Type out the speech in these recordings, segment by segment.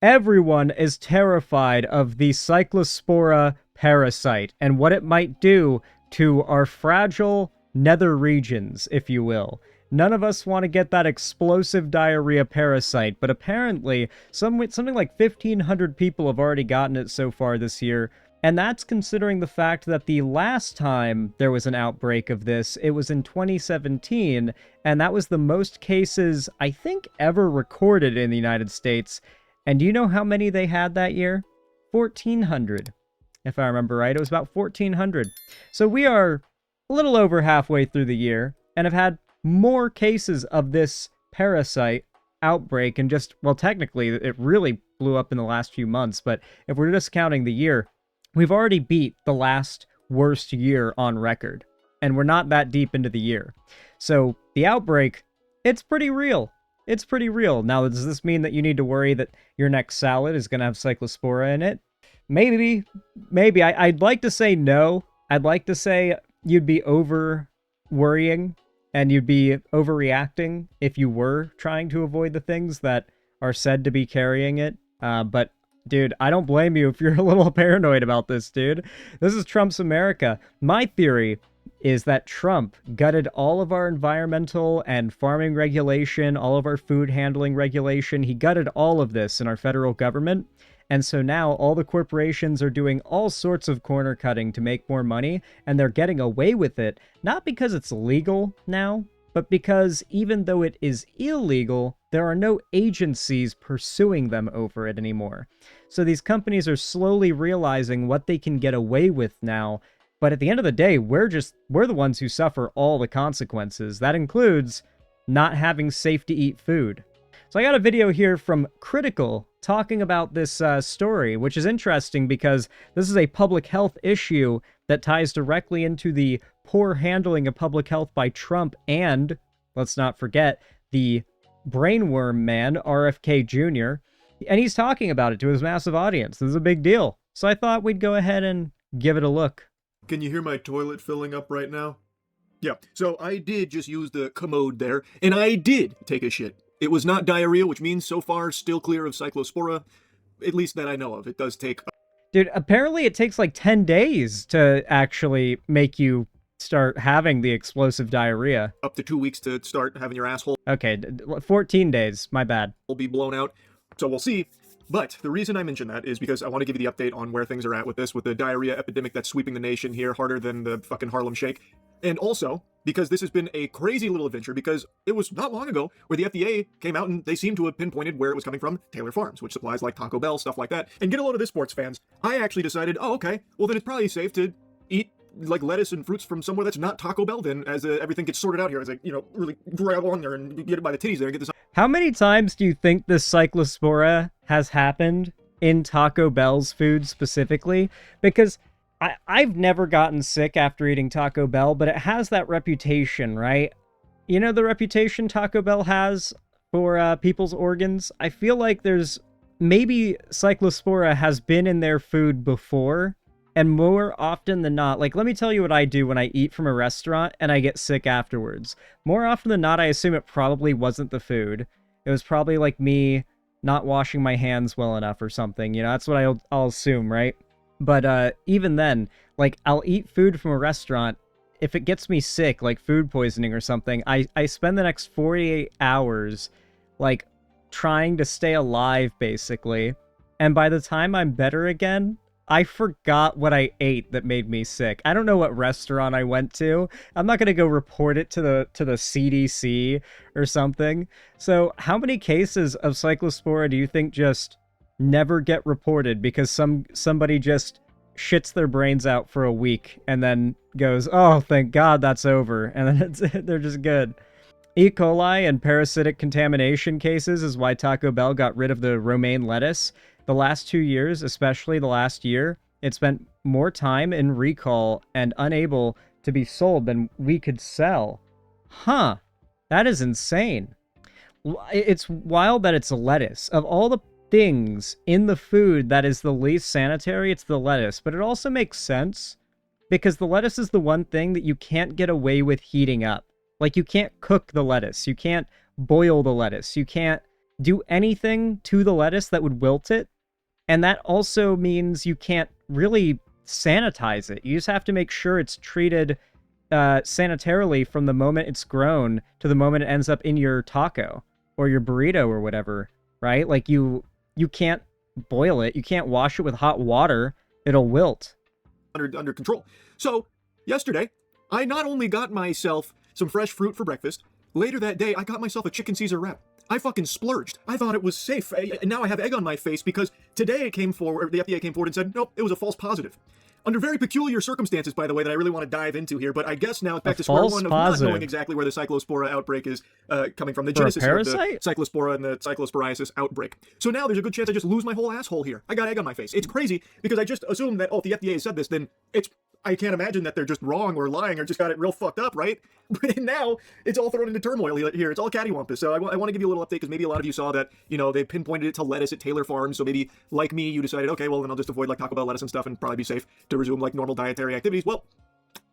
Everyone is terrified of the Cyclospora parasite and what it might do to our fragile nether regions, if you will. None of us want to get that explosive diarrhea parasite, but apparently something like 1,500 people have already gotten it so far this year, and that's considering the fact that the last time there was an outbreak of this, it was in 2017, and that was the most cases, I think, ever recorded in the United States. And do you know how many they had that year? 1,400, if I remember right. It was about 1,400. So we are a little over halfway through the year, and have had more cases of this parasite outbreak, and just, well, technically, it really blew up in the last few months, but if we're just counting the year, we've already beat the last worst year on record, and we're not that deep into the year. So the outbreak, it's pretty real. It's pretty real. Now, does this mean that you need to worry that your next salad is going to have Cyclospora in it? Maybe. I'd like to say no. I'd like to say you'd be over-worrying, and you'd be overreacting if you were trying to avoid the things that are said to be carrying it. But, dude, I don't blame you if you're a little paranoid about this, dude. This is Trump's America. My theory is that Trump gutted all of our environmental and farming regulation, all of our food handling regulation. He gutted all of this in our federal government. And so now all the corporations are doing all sorts of corner cutting to make more money, and they're getting away with it, not because it's legal now, but because even though it is illegal, there are no agencies pursuing them over it anymore. So these companies are slowly realizing what they can get away with now. But at the end of the day, we're the ones who suffer all the consequences. That includes not having safe to eat food. So I got a video here from Critical talking about this story, which is interesting because this is a public health issue that ties directly into the poor handling of public health by Trump and, let's not forget, the brainworm man, RFK Jr. And he's talking about it to his massive audience. This is a big deal. So I thought we'd go ahead and give it a look. Can you hear my toilet filling up right now? Yeah, so I did just use the commode there, and I did take a shit. It was not diarrhea, which means so far still clear of Cyclospora, at least that I know of. It does take... Dude, apparently it takes like 10 days to actually make you start having the explosive diarrhea. Up to 2 weeks to start having your asshole... Okay, 14 days, my bad. ...will be blown out, so we'll see. But the reason I mention that is because I want to give you the update on where things are at with this, with the diarrhea epidemic that's sweeping the nation here harder than the fucking Harlem Shake. And also, because this has been a crazy little adventure, because it was not long ago where the FDA came out and they seemed to have pinpointed where it was coming from, Taylor Farms, which supplies like Taco Bell, stuff like that. And get a load of this, sports fans. I actually decided, oh, okay, well then it's probably safe to eat like lettuce and fruits from somewhere that's not Taco Bell then, as everything gets sorted out here, as I, really grab on there and get it by the titties there and get this... How many times do you think this Cyclospora has happened in Taco Bell's food specifically? Because I've never gotten sick after eating Taco Bell, but it has that reputation, right? You know the reputation Taco Bell has for people's organs? I feel like there's... Maybe Cyclospora has been in their food before, and more often than not, like, let me tell you what I do when I eat from a restaurant and I get sick afterwards. More often than not, I assume it probably wasn't the food. It was probably, like, me not washing my hands well enough or something. You know, that's what I'll assume, right? But even then, like, I'll eat food from a restaurant. If it gets me sick, like food poisoning or something, I spend the next 48 hours, like, trying to stay alive, basically. And by the time I'm better again... I forgot what I ate that made me sick. I don't know what restaurant I went to. I'm not going to go report it to the CDC or something. So how many cases of Cyclospora do you think just never get reported because somebody just shits their brains out for a week and then goes, oh, thank God that's over. And then they're just good. E. coli and parasitic contamination cases is why Taco Bell got rid of the romaine lettuce. The last 2 years, especially the last year, it spent more time in recall and unable to be sold than we could sell. Huh. That is insane. It's wild that it's lettuce. Of all the things in the food that is the least sanitary, it's the lettuce. But it also makes sense because the lettuce is the one thing that you can't get away with heating up. Like, you can't cook the lettuce. You can't boil the lettuce. You can't do anything to the lettuce that would wilt it. And that also means you can't really sanitize it. You just have to make sure it's treated sanitarily from the moment it's grown to the moment it ends up in your taco or your burrito or whatever, right? Like you can't boil it. You can't wash it with hot water. It'll wilt. Under control. So yesterday, I not only got myself some fresh fruit for breakfast, later that day, I got myself a chicken Caesar wrap. I fucking splurged. I thought it was safe. And now I have egg on my face because today the FDA came forward and said, nope, it was a false positive. Under very peculiar circumstances, by the way, that I really want to dive into here, but I guess now it's back to square one of not knowing exactly where the Cyclospora outbreak is coming from. The genesis of the Cyclospora and the Cyclosporiasis outbreak. So now there's a good chance I just lose my whole asshole here. I got egg on my face. It's crazy because I just assumed that, oh, if the FDA said this, then I can't imagine that they're just wrong or lying or just got it real fucked up, right? But now it's all thrown into turmoil here. It's all cattywampus. So I want to give you a little update because maybe a lot of you saw that, they pinpointed it to lettuce at Taylor Farms. So maybe, like me, you decided, okay, well, then I'll just avoid like Taco Bell lettuce and stuff and probably be safe to resume like normal dietary activities. Well,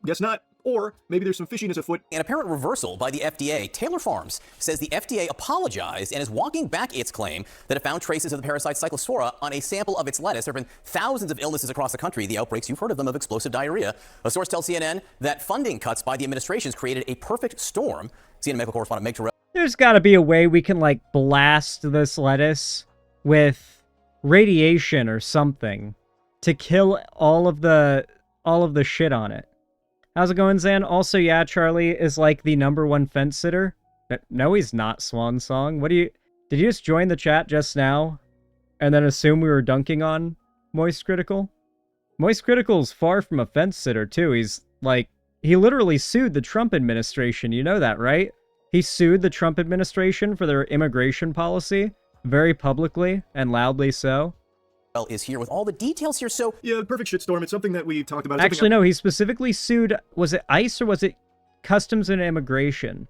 guess not. Or maybe there's some fishiness afoot. An apparent reversal by the FDA. Taylor Farms says the FDA apologized and is walking back its claim that it found traces of the parasite Cyclospora on a sample of its lettuce. There have been thousands of illnesses across the country. The outbreaks, you've heard of them, of explosive diarrhea. A source tells CNN that funding cuts by the administrations created a perfect storm. CNN medical correspondent Meg Terrell. There's got to be a way we can like blast this lettuce with radiation or something to kill all of the shit on it. How's it going, Zan? Also, yeah, Charlie is like the #1 fence sitter. No, he's not, Swan Song. Did you just join the chat just now and then assume we were dunking on Moist Critical? Moist Critical's far from a fence sitter, too. He literally sued the Trump administration. You know that, right? He sued the Trump administration for their immigration policy very publicly and loudly so. Is here with all the details here. So yeah, perfect shitstorm. It's something that we talked about. Actually, no, he specifically sued, was it ICE or was it Customs and Immigration?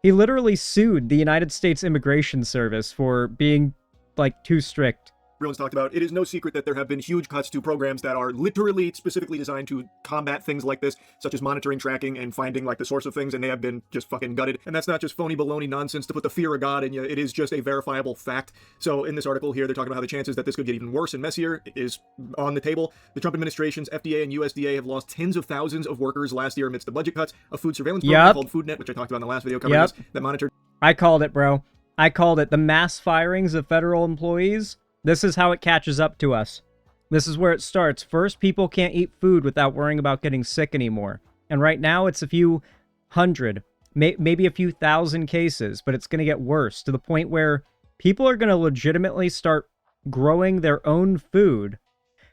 He literally sued the United States Immigration Service for being like too strict. Everyone's talked about. It is no secret that there have been huge cuts to programs that are literally specifically designed to combat things like this, such as monitoring, tracking, and finding like the source of things, and they have been just fucking gutted. And that's not just phony baloney nonsense to put the fear of God in you. It is just a verifiable fact. So in this article here, they're talking about how the chances that this could get even worse and messier is on the table. The Trump administration's FDA and USDA have lost tens of thousands of workers last year amidst the budget cuts. A food surveillance program called FoodNet, which I talked about in the last video covering this, that monitored. I called it, bro. I called it. The mass firings of federal employees. This is how it catches up to us. This is where it starts. First, people can't eat food without worrying about getting sick anymore. And right now, it's a few hundred, maybe a few thousand cases, but it's going to get worse to the point where people are going to legitimately start growing their own food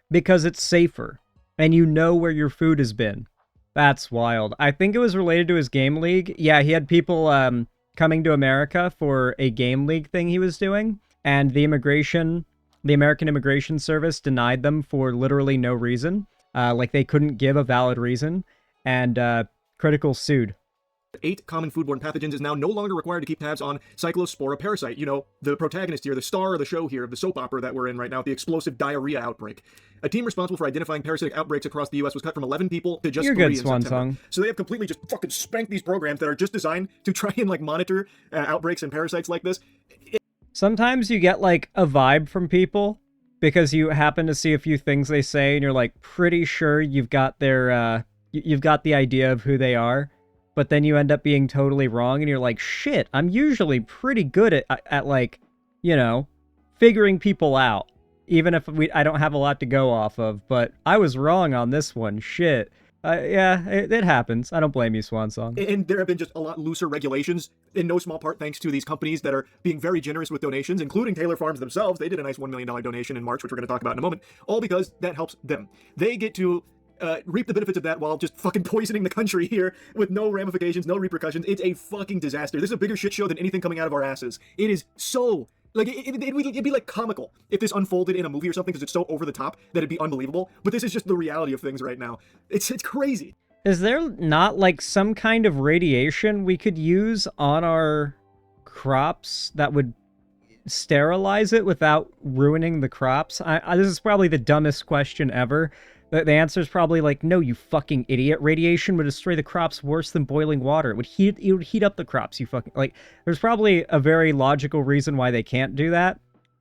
because it's safer and you know where your food has been. That's wild. I think it was related to his game league. Yeah, he had people coming to America for a game league thing he was doing, and the American Immigration Service denied them for literally no reason. Like they couldn't give a valid reason. And Critical sued. 8 common foodborne pathogens is now no longer required to keep tabs on Cyclospora parasite. You know, the protagonist here, the star of the show here, of the soap opera that we're in right now, the explosive diarrhea outbreak. A team responsible for identifying parasitic outbreaks across the U.S. was cut from 11 people to just 3 in September. So they have completely just fucking spanked these programs that are just designed to try and like monitor outbreaks and parasites like this. Sometimes you get like a vibe from people because you happen to see a few things they say and you're like pretty sure you've got their you've got the idea of who they are, but then you end up being totally wrong and you're like, shit, I'm usually pretty good at like, you know, figuring people out, even if I don't have a lot to go off of, but I was wrong on this one. Shit. Yeah, it happens. I don't blame you, Swan Song. And there have been just a lot looser regulations, in no small part thanks to these companies that are being very generous with donations, including Taylor Farms themselves. They did a nice $1 million donation in March, which we're going to talk about in a moment, all because that helps them. They get to reap the benefits of that while just fucking poisoning the country here with no ramifications, no repercussions. It's a fucking disaster. This is a bigger shit show than anything coming out of our asses. It is so... Like, it'd be like comical if this unfolded in a movie or something because it's so over the top that it'd be unbelievable. But this is just the reality of things right now. It's crazy. Is there not like some kind of radiation we could use on our crops that would sterilize it without ruining the crops? This is probably the dumbest question ever. The answer is probably like, no, you fucking idiot. Radiation would destroy the crops worse than boiling water. It would heat up the crops, you fucking... Like, there's probably a very logical reason why they can't do that.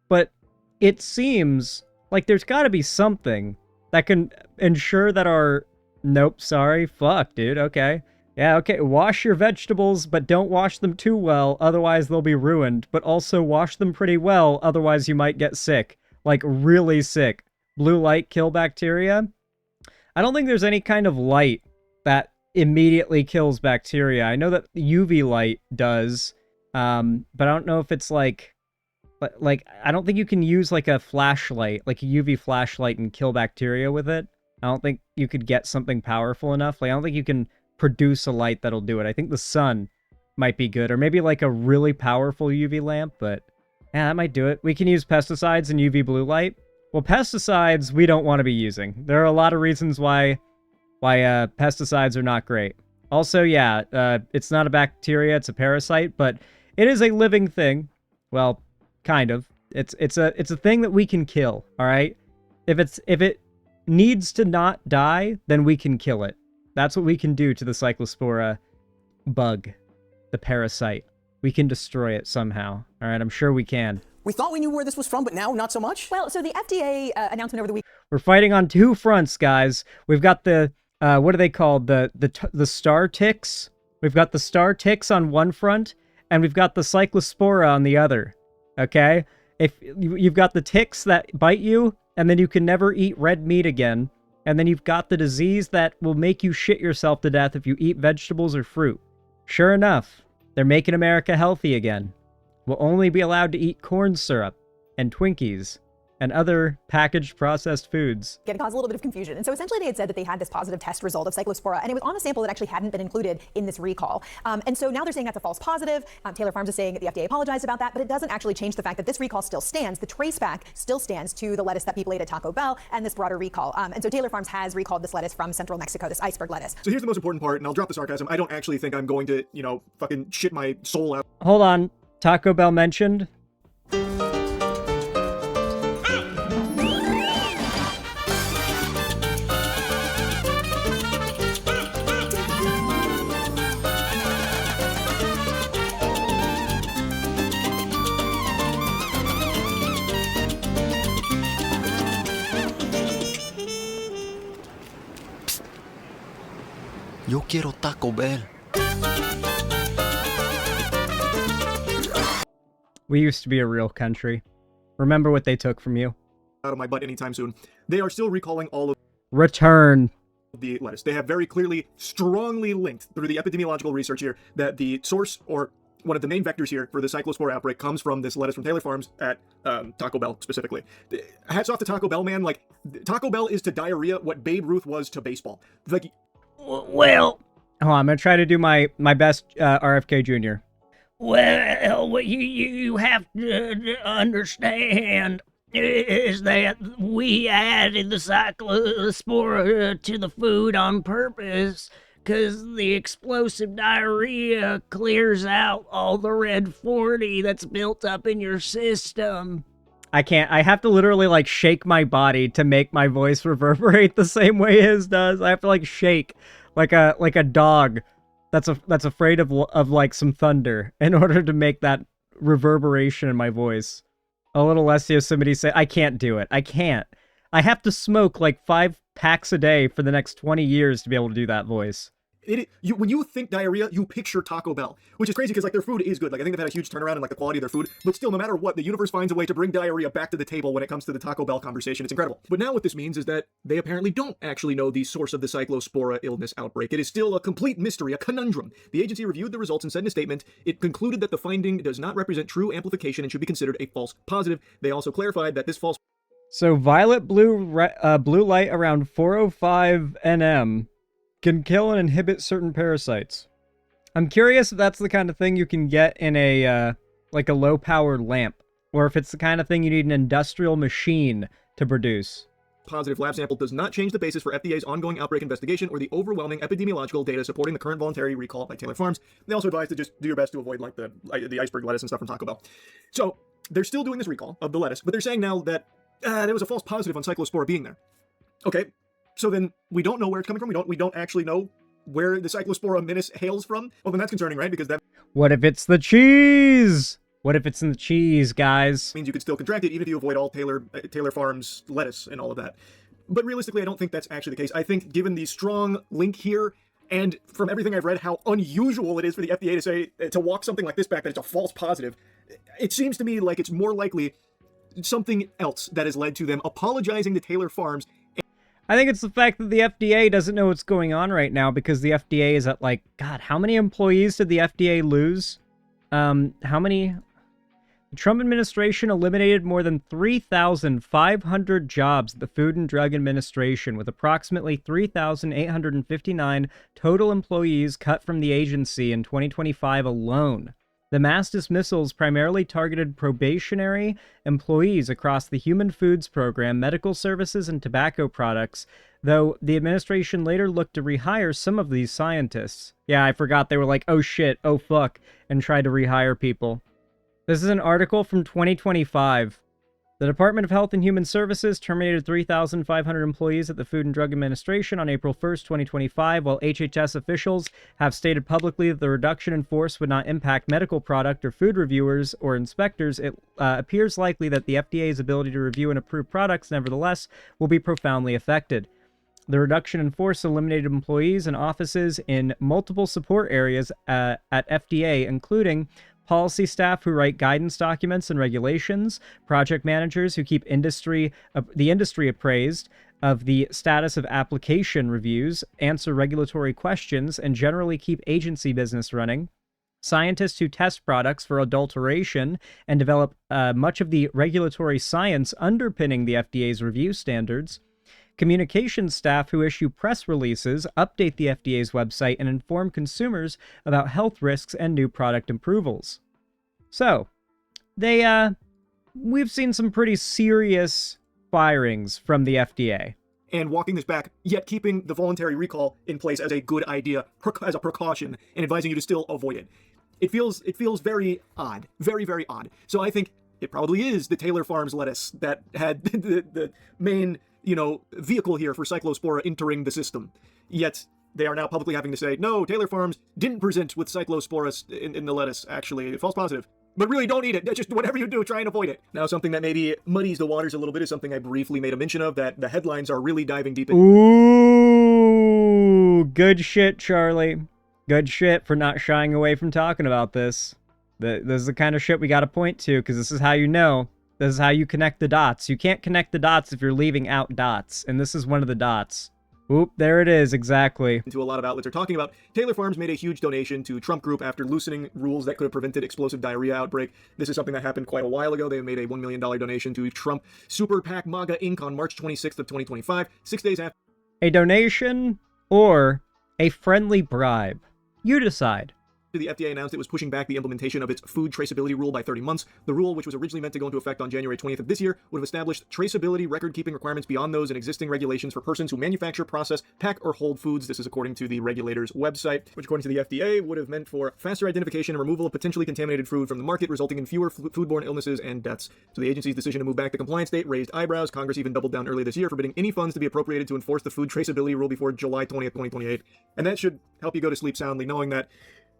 But it seems like there's got to be something that can ensure that our... Nope, sorry. Fuck, dude. Okay. Yeah, okay. Wash your vegetables, but don't wash them too well, otherwise they'll be ruined. But also wash them pretty well, otherwise you might get sick. Like, really sick. Blue light kill bacteria? I don't think there's any kind of light that immediately kills bacteria. I know that UV light does, but I don't know if it's like, I don't think you can use like a flashlight, like a UV flashlight, and kill bacteria with it. I don't think you could get something powerful enough. Like, I don't think you can produce a light that'll do it. I think the sun might be good, or maybe like a really powerful UV lamp, but yeah, that might do it. We can use pesticides and UV blue light. Well, pesticides we don't want to be using. There are a lot of reasons why pesticides are not great. Also, yeah, it's not a bacteria, it's a parasite, but it is a living thing. Well, kind of. It's a thing that we can kill, all right? If it needs to not die, then we can kill it. That's what we can do to the Cyclospora bug, the parasite. We can destroy it somehow. All right, I'm sure we can. We thought we knew where this was from, but now not so much? Well, so the FDA announcement over the week. We're fighting on two fronts, guys. We've got the, what are they called? The star ticks. We've got the star ticks on one front, and we've got the Cyclospora on the other. Okay? If you've got the ticks that bite you, and then you can never eat red meat again. And then you've got the disease that will make you shit yourself to death if you eat vegetables or fruit. Sure enough, they're making America healthy again. We'll only be allowed to eat corn syrup and Twinkies and other packaged processed foods. It caused a little bit of confusion. And so essentially they had said that they had this positive test result of Cyclospora, and it was on a sample that actually hadn't been included in this recall. And so now they're saying that's a false positive. Taylor Farms is saying that the FDA apologized about that, but it doesn't actually change the fact that this recall still stands. The traceback still stands to the lettuce that people ate at Taco Bell and this broader recall. And so Taylor Farms has recalled this lettuce from central Mexico, this iceberg lettuce. So here's the most important part, and I'll drop the sarcasm. I don't actually think I'm going to, fucking shit my soul out. Hold on. Taco Bell mentioned? Yo quiero Taco Bell. We used to be a real country. Remember what they took from you. Out of my butt anytime soon. They are still recalling all of Return. the lettuce. They have very clearly, strongly linked through the epidemiological research here that the source, or one of the main vectors here for the Cyclospora outbreak, comes from this lettuce from Taylor Farms at Taco Bell specifically. Hats off to Taco Bell, man. Like, Taco Bell is to diarrhea what Babe Ruth was to baseball. Like, well, hold on, I'm gonna try to do my best RFK Jr. Well, what you have to understand is that we added the Cyclospora to the food on purpose because the explosive diarrhea clears out all the red 40 that's built up in your system. I can't. I have to literally like shake my body to make my voice reverberate the same way his does. I have to like shake like a dog that's afraid of like some thunder in order to make that reverberation in my voice. A little less Yosemite say, I can't do it. I can't. I have to smoke like 5 packs a day for the next 20 years to be able to do that voice. When you think diarrhea, you picture Taco Bell, which is crazy because like their food is good. Like I think they've had a huge turnaround in like the quality of their food, but still, no matter what, the universe finds a way to bring diarrhea back to the table when it comes to the Taco Bell conversation. It's incredible. But now what this means is that they apparently don't actually know the source of the Cyclospora illness outbreak. It is still a complete mystery, a conundrum. The agency reviewed the results and said in a statement, it concluded that the finding does not represent true amplification and should be considered a false positive. They also clarified that this false... So violet blue light around 405 nm can kill and inhibit certain parasites. I'm curious if that's the kind of thing you can get in a like a low-powered lamp, or if it's the kind of thing you need an industrial machine to produce. Positive lab sample does not change the basis for FDA's ongoing outbreak investigation or the overwhelming epidemiological data supporting the current voluntary recall by Taylor Farms. They also advise to just do your best to avoid like the iceberg lettuce and stuff from Taco Bell. So they're still doing this recall of the lettuce, but they're saying now that there was a false positive on Cyclospora being there. Okay, so then we don't know where it's coming from. We don't actually know where the Cyclospora menace hails from. Well, then that's concerning, right? Because that What if it's the cheese? What if it's in the cheese, guys? means you could still contract it even if you avoid all Taylor Farms lettuce and all of that. But realistically, I don't think that's actually the case. I think given the strong link here, and from everything I've read, how unusual it is for the FDA to say, to walk something like this back, that it's a false positive, it seems to me like it's more likely something else that has led to them apologizing to Taylor Farms. I think it's the fact that the FDA doesn't know what's going on right now because the FDA is at like, God, how many employees did the FDA lose? How many? The Trump administration eliminated more than 3,500 jobs at the Food and Drug Administration, with approximately 3,859 total employees cut from the agency in 2025 alone. The mass dismissals primarily targeted probationary employees across the Human Foods Program, medical services, and tobacco products, though the administration later looked to rehire some of these scientists. Yeah, I forgot they were like, oh shit, oh fuck, and tried to rehire people. This is an article from 2025. The Department of Health and Human Services terminated 3,500 employees at the Food and Drug Administration on April 1st, 2025, while HHS officials have stated publicly that the reduction in force would not impact medical product or food reviewers or inspectors. It appears likely that the FDA's ability to review and approve products, nevertheless, will be profoundly affected. The reduction in force eliminated employees and offices in multiple support areas at FDA, including policy staff who write guidance documents and regulations, project managers who keep the industry appraised of the status of application reviews, answer regulatory questions, and generally keep agency business running, scientists who test products for adulteration and develop much of the regulatory science underpinning the FDA's review standards, communications staff who issue press releases, update the FDA's website, and inform consumers about health risks and new product approvals. So, we've seen some pretty serious firings from the FDA. And walking this back, yet keeping the voluntary recall in place as a good idea, as a precaution, and advising you to still avoid it. It feels very odd. Very, very odd. So I think it probably is the Taylor Farms lettuce that had the main vehicle here for Cyclospora entering the system. Yet they are now publicly having to say, no, Taylor Farms didn't present with Cyclospora in the lettuce, actually. False positive. But really, don't eat it. Just whatever you do, try and avoid it. Now, something that maybe muddies the waters a little bit is something I briefly made a mention of, that the headlines are really diving deep into. Ooh, good shit, Charlie. Good shit for not shying away from talking about this. This is the kind of shit we gotta point to, because this is how you know. This is how you connect the dots. You can't connect the dots if you're leaving out dots, and this is one of the dots. Oop, there it is, exactly. A lot of outlets are talking about. Taylor Farms made a huge donation to Trump Group after loosening rules that could have prevented explosive diarrhea outbreak. This is something that happened quite a while ago. They made a $1 million donation to Trump Super PAC MAGA Inc. on March 26th of 2025, 6 days after. A donation or a friendly bribe. You decide. The FDA announced it was pushing back the implementation of its food traceability rule by 30 months. The rule, which was originally meant to go into effect on January 20th of this year, would have established traceability record-keeping requirements beyond those in existing regulations for persons who manufacture, process, pack, or hold foods. This is according to the regulator's website, which according to the FDA would have meant for faster identification and removal of potentially contaminated food from the market, resulting in fewer foodborne illnesses and deaths. So the agency's decision to move back the compliance date raised eyebrows. Congress even doubled down earlier this year, forbidding any funds to be appropriated to enforce the food traceability rule before July 20th, 2028. And that should help you go to sleep soundly, knowing that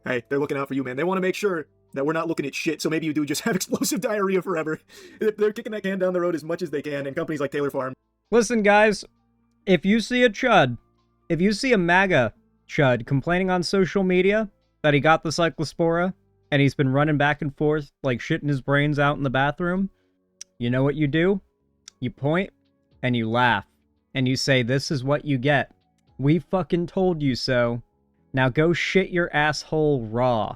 hey, they're looking out for you, man. They want to make sure that we're not looking at shit, so maybe you do just have explosive diarrhea forever. They're kicking that can down the road as much as they can, and companies like Taylor Farm. Listen, guys, if you see a chud, if you see a MAGA chud complaining on social media that he got the Cyclospora, and he's been running back and forth like shitting his brains out in the bathroom, you know what you do? You point, and you laugh, and you say, this is what you get. We fucking told you so. Now go shit your asshole raw.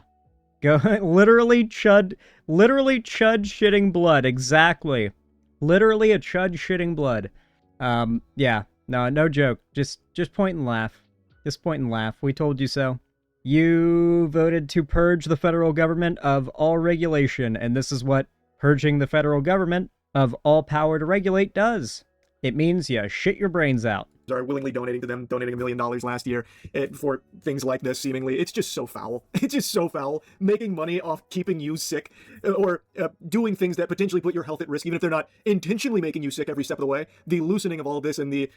Go literally chud shitting blood. Exactly. Literally a chud shitting blood. Yeah. No joke. Just point and laugh. Just point and laugh. We told you so. You voted to purge the federal government of all regulation, and this is what purging the federal government of all power to regulate does. It means you shit your brains out. are willingly donating to them, donating $1 million last year for things like this, seemingly. It's just so foul. It's just so foul. Making money off keeping you sick or doing things that potentially put your health at risk, even if they're not intentionally making you sick every step of the way. The loosening of all of this and the...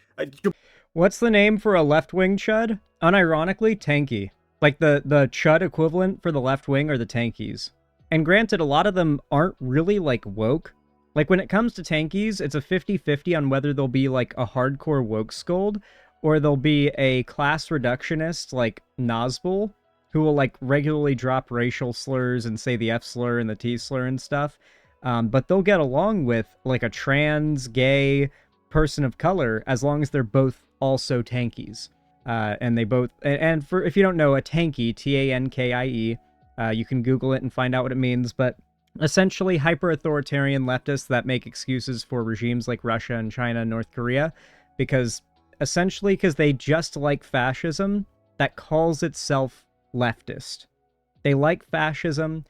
What's the name for a left-wing chud? Unironically, tanky. Like the chud equivalent for the left wing are the tankies. And granted, a lot of them aren't really like woke. Like when it comes to tankies, it's a 50-50 on whether they'll be like a hardcore woke scold or they'll be a class reductionist like Nazbul who will like regularly drop racial slurs and say the F slur and the T slur and stuff. But they'll get along with like a trans, gay person of color as long as they're both also tankies. And they both, and for, if you don't know, a tanky, Tankie, you can Google it and find out what it means, but essentially hyper-authoritarian leftists that make excuses for regimes like Russia and China and North Korea, because they just like fascism that calls itself leftist. They like fascism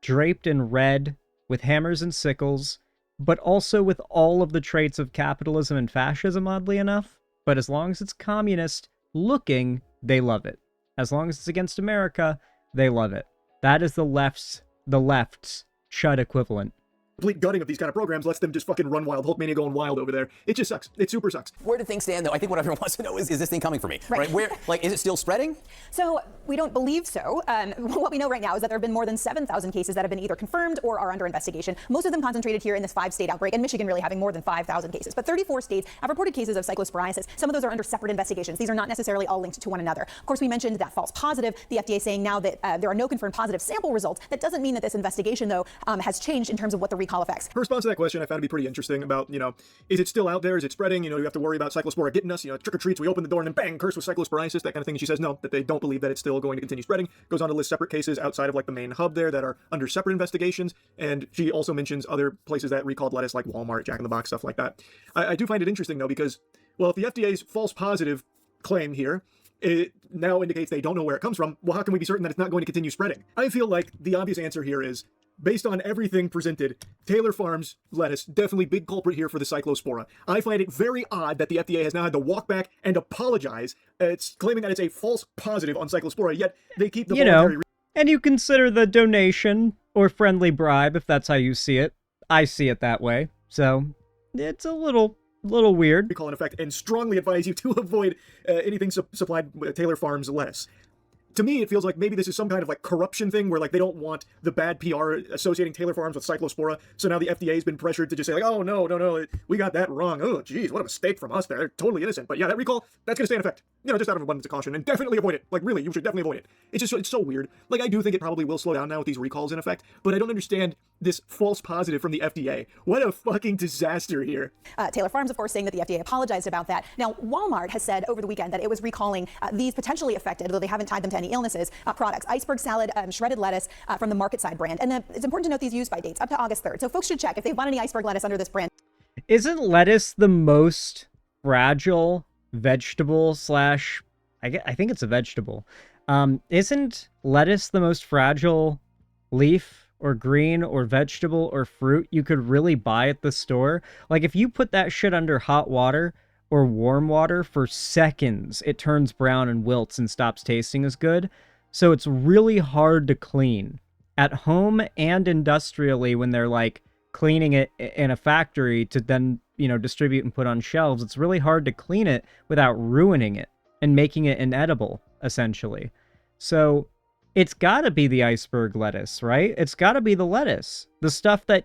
draped in red with hammers and sickles, but also with all of the traits of capitalism and fascism, oddly enough. But as long as it's communist looking, they love it. As long as it's against America, they love it. That is the left's chud equivalent. Complete gutting of these kind of programs lets them just fucking run wild. Hulkmania going wild over there. It just sucks. It super sucks. Where do things stand, though? I think what everyone wants to know is this thing coming for me? Right. Where, like, is it still spreading? So we don't believe so. What we know right now is that there have been more than 7,000 cases that have been either confirmed or are under investigation. Most of them concentrated here in this 5-state outbreak, and Michigan really having more than 5,000 cases. But 34 states have reported cases of cyclosporiasis. Some of those are under separate investigations. These are not necessarily all linked to one another. Of course, we mentioned that false positive. The FDA saying now that there are no confirmed positive sample results. That doesn't mean that this investigation, though, has changed in terms of what the recall affects. Her response to that question I found to be pretty interesting about, is it still out there? Is it spreading? You have to worry about Cyclospora getting us. Trick or treats, we open the door and then bang, curse with cyclosporiasis, that kind of thing. And she says no, that they don't believe that it's still going to continue spreading. Goes on to list separate cases outside of like the main hub there that are under separate investigations. And she also mentions other places that recalled lettuce like Walmart, Jack in the Box, stuff like that. I do find it interesting though, because, well, if the FDA's false positive claim here, it now indicates they don't know where it comes from, well, how can we be certain that it's not going to continue spreading? I feel like the obvious answer here is, based on everything presented, Taylor Farms lettuce, definitely big culprit here for the Cyclospora. I find it very odd that the FDA has now had to walk back and apologize. It's claiming that it's a false positive on Cyclospora, yet they keep the voluntary... And you consider the donation or friendly bribe, if that's how you see it. I see it that way. So, it's a little weird. Recall in effect, and strongly advise you to avoid anything supplied with Taylor Farms lettuce. To me, it feels like maybe this is some kind of like corruption thing where like they don't want the bad PR associating Taylor Farms with Cyclospora. So now the FDA has been pressured to just say like, oh, no, we got that wrong. Oh, geez, what a mistake from us there. They're totally innocent. But yeah, that recall, that's going to stay in effect. Just out of abundance of caution, and definitely avoid it. Like really, you should definitely avoid it. It's so weird. Like I do think it probably will slow down now with these recalls in effect, but I don't understand this false positive from the FDA. What a fucking disaster here. Taylor Farms, of course, saying that the FDA apologized about that. Now, Walmart has said over the weekend that it was recalling these potentially affected, though they haven't tied them to any illnesses, products. Iceberg salad, shredded lettuce from the Market Side brand. And it's important to note these use-by dates up to August 3rd. So folks should check if they bought any iceberg lettuce under this brand. Isn't lettuce the most fragile vegetable slash... I think it's a vegetable. Isn't lettuce the most fragile leaf or green or vegetable or fruit you could really buy at the store? Like if you put that shit under hot water or warm water for seconds, it turns brown and wilts and stops tasting as good. So it's really hard to clean at home and industrially when they're like cleaning it in a factory to then, distribute and put on shelves. It's really hard to clean it without ruining it and making it inedible, essentially. So it's got to be the iceberg lettuce, right? It's got to be the lettuce. The stuff that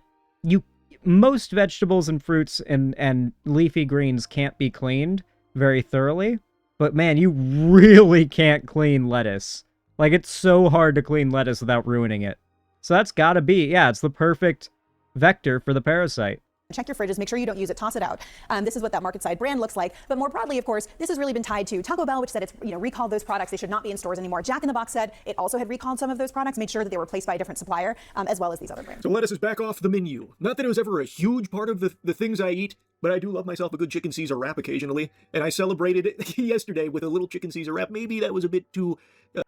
most vegetables and fruits and leafy greens can't be cleaned very thoroughly. But man, you really can't clean lettuce. Like, it's so hard to clean lettuce without ruining it. So that's got to be, it's the perfect vector for the parasite. Check your fridges, make sure you don't use it, toss it out. This is what that Market Side brand looks like. But more broadly, of course, this has really been tied to Taco Bell, which said it's recalled those products. They should not be in stores anymore. Jack in the Box said it also had recalled some of those products, made sure that they were replaced by a different supplier, as well as these other brands. So lettuce is back off the menu. Not that it was ever a huge part of the things I eat, but I do love myself a good chicken Caesar wrap occasionally, and I celebrated it yesterday with a little chicken Caesar wrap. Maybe that was a bit too...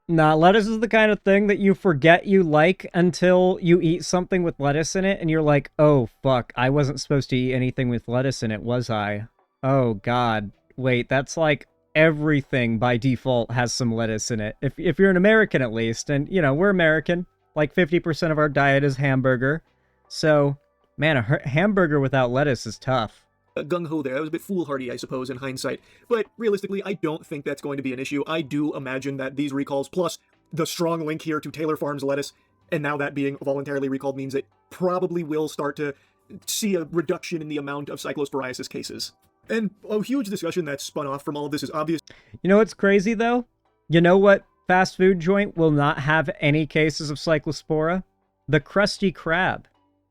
Nah, lettuce is the kind of thing that you forget you like until you eat something with lettuce in it, and you're like, oh, fuck, I wasn't supposed to eat anything with lettuce in it, was I? Oh, God. wait, that's like everything by default has some lettuce in it. If you're an American at least, and you know, we're American, like 50% of our diet is hamburger. So, man, a hamburger without lettuce is tough. Gung-ho there. I was a bit foolhardy, I suppose, in hindsight. But realistically, I don't think that's going to be an issue. I do imagine that these recalls, plus the strong link here to Taylor Farms lettuce, and now that being voluntarily recalled means it probably will start to see a reduction in the amount of cyclosporiasis cases. And a huge discussion that's spun off from all of this is obvious. You know what's crazy, though? You know what fast food joint will not have any cases of Cyclospora? The Krusty Krab.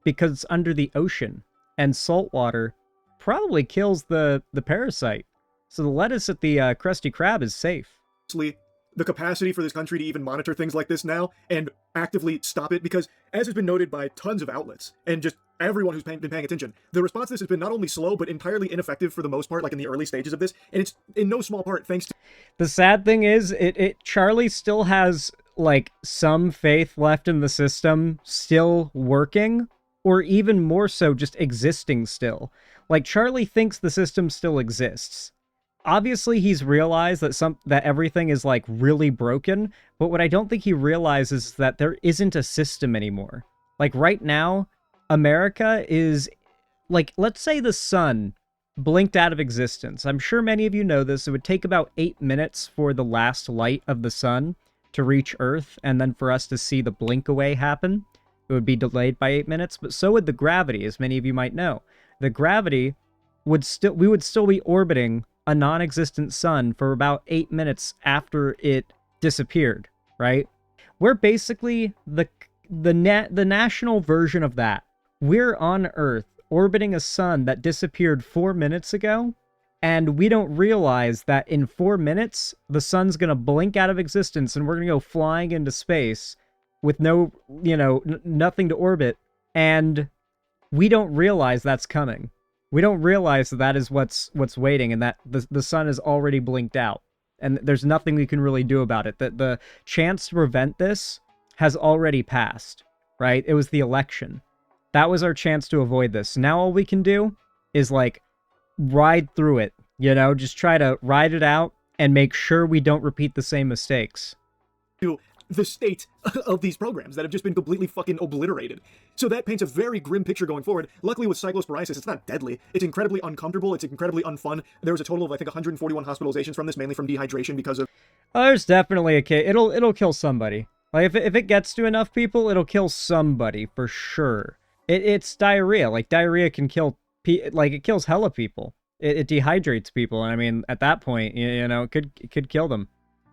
Because it's under the ocean, and salt water probably kills the parasite. So the lettuce at the Krusty Krab is safe. The capacity for this country to even monitor things like this now and actively stop it, because as has been noted by tons of outlets and just everyone who's been paying attention, the response to this has been not only slow but entirely ineffective for the most part, like in the early stages of this, and it's in no small part thanks to... The sad thing is, Charlie still has like some faith left in the system, still working, or even more so just existing still. Like, Charlie thinks the system still exists. Obviously, he's realized that everything is, like, really broken, but what I don't think he realizes is that there isn't a system anymore. Like, right now, America is... Like, let's say the sun blinked out of existence. I'm sure many of you know this. It would take about 8 minutes for the last light of the sun to reach Earth, and then for us to see the blink away happen. It would be delayed by 8 minutes, but so would the gravity, as many of you might know. The gravity would we would still be orbiting a non-existent sun for about 8 minutes after it disappeared, right? We're basically the national version of that. We're on Earth, orbiting a sun that disappeared 4 minutes ago, and we don't realize that in 4 minutes, the sun's gonna blink out of existence and we're gonna go flying into space with no, you know, nothing to orbit, and we don't realize that's coming. We don't realize that is what's waiting, and that the sun has already blinked out, and there's nothing we can really do about it. That the chance to prevent this has already passed, right? It was the election. That was our chance to avoid this. Now all we can do is, like, ride through it, you know? Just try to ride it out and make sure we don't repeat the same mistakes. The state of these programs that have just been completely fucking obliterated. So that paints a very grim picture going forward. Luckily with cyclosporiasis, it's not deadly. It's incredibly uncomfortable. It's incredibly unfun. There was a total of, I think, 141 hospitalizations from this, mainly from dehydration because of... Oh, there's definitely a case. It'll kill somebody. Like, if it gets to enough people, it'll kill somebody, for sure. It's diarrhea. Like, diarrhea can kill... Like, it kills hella people. It dehydrates people, and I mean, at that point, you know, it could kill them.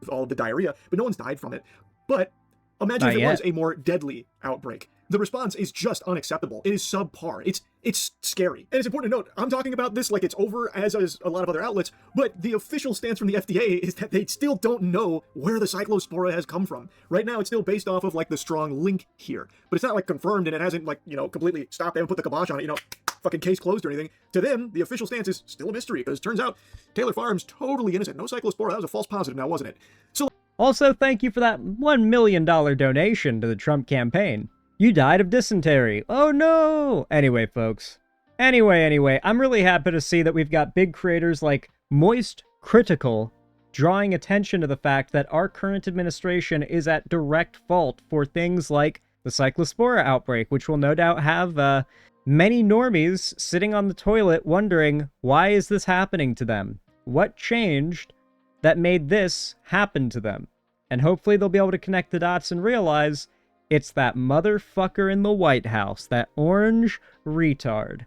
All of the diarrhea, but no one's died from it. But imagine if it was a more deadly outbreak. The response is just unacceptable. It is subpar. It's scary. And it's important to note, I'm talking about this like it's over, as is a lot of other outlets, but the official stance from the FDA is that they still don't know where the cyclospora has come from. Right now, it's still based off of, like, the strong link here. But it's not, like, confirmed, and it hasn't, like, you know, completely stopped. They haven't put the kibosh on it, you know, fucking case closed or anything. To them, the official stance is still a mystery, because it turns out Taylor Farms, totally innocent. No cyclospora. That was a false positive now, wasn't it? So... Also, thank you for that $1 million donation to the Trump campaign. You died of dysentery. Oh no! Anyway, folks. Anyway, I'm really happy to see that we've got big creators like Moist Critical drawing attention to the fact that our current administration is at direct fault for things like the Cyclospora outbreak, which will no doubt have many normies sitting on the toilet wondering, why is this happening to them? What changed that made this happen to them? And hopefully they'll be able to connect the dots and realize it's that motherfucker in the White House, that orange retard.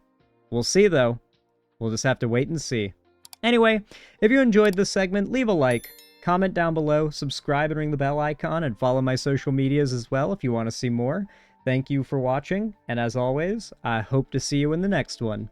We'll see, though. We'll just have to wait and see. Anyway, if you enjoyed this segment, leave a like, comment down below, subscribe and ring the bell icon, and follow my social medias as well if you want to see more. Thank you for watching, and as always, I hope to see you in the next one.